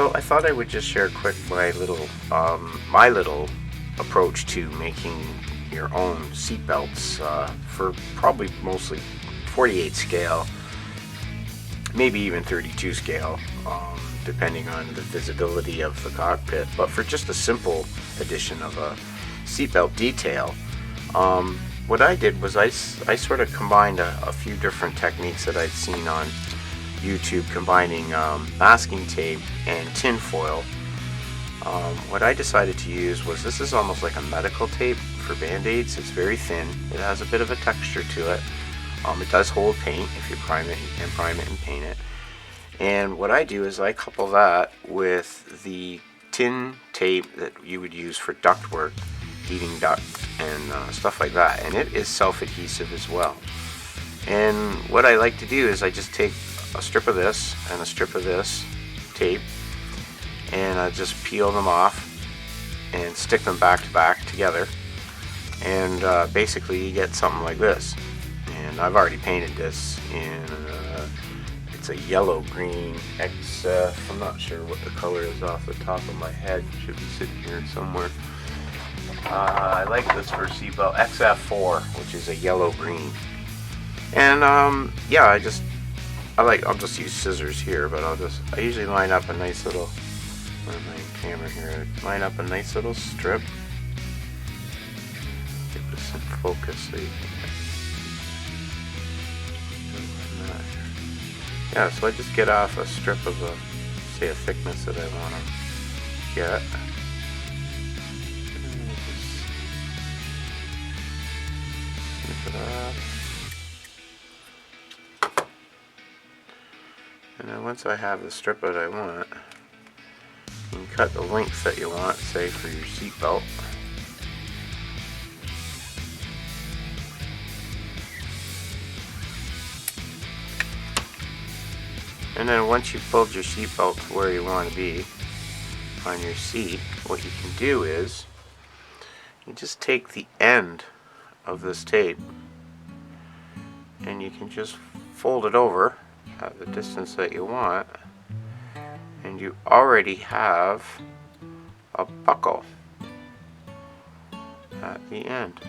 So I thought I would just share quick my little approach to making your own seatbelts for probably mostly 48 scale, maybe even 32 scale, depending on the visibility of the cockpit. But for just a simple addition of a seatbelt detail, what I did was I sort of combined a few different techniques that I'd seen on YouTube, combining masking tape and tin foil. What I decided to use was, this is almost like a medical tape for band-aids. It's very thin, it has a bit of a texture to it. It does hold paint. If you prime it, you can prime it and paint it. And what I do is I couple that with the tin tape that you would use for ductwork, heating duct and stuff like that, and it is self-adhesive as well. And what I like to do is I just take a strip of this and a strip of this tape, and I just peel them off and stick them back to back together, and basically you get something like this. And I've already painted this in it's a yellow green XF. I'm not sure what the color is off the top of my head. It should be sitting here somewhere. I like this for seatbelt XF4, which is a yellow green. And yeah, I'll just use scissors here, but I usually line up a nice little, where's my camera here? Line up a nice little strip. Get this in focus so you can. Yeah, so I just get off a strip of say a thickness that I want to get. Snip it off. And then once I have the strip that I want, you can cut the length that you want, say for your seat belt. And then once you've pulled your seat belt to where you want to be on your seat, what you can do is you just take the end of this tape and you can just fold it over at the distance that you want, and you already have a buckle at the end.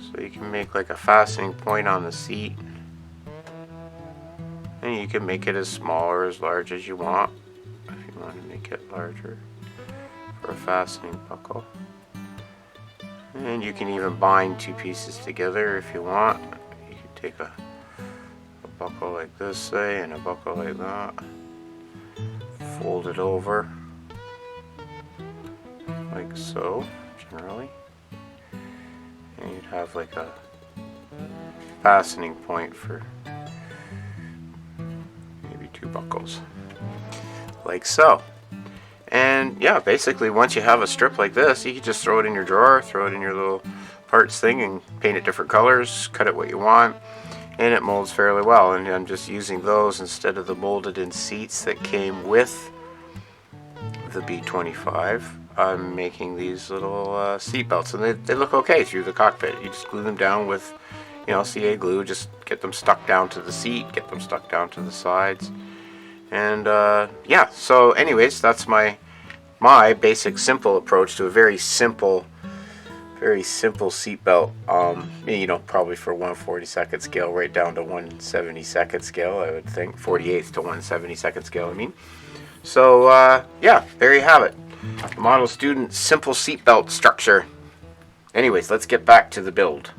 So you can make like a fastening point on the seat, and you can make it as small or as large as you want, if you want to make it larger for a fastening buckle. And you can even bind two pieces together if you want. You can take a buckle like this, say, and a buckle like that. Fold it over like so, generally. And you'd have like a fastening point for maybe two buckles, like so. And yeah, basically once you have a strip like this, you can just throw it in your drawer, throw it in your little parts thing, and paint it different colors, cut it what you want, and it molds fairly well. And I'm just using those instead of the molded in seats that came with the B25. I'm making these little seat belts, and they look okay through the cockpit. You just glue them down with, CA glue. Just get them stuck down to the seat, get them stuck down to the sides. And yeah, so anyways, that's my basic simple approach to a very simple seatbelt. Probably for 1/42nd scale right down to 1/72nd scale, I would think. 48th to 1/72nd scale, I mean. So yeah, there you have it. The model student simple seatbelt structure. Anyways, let's get back to the build.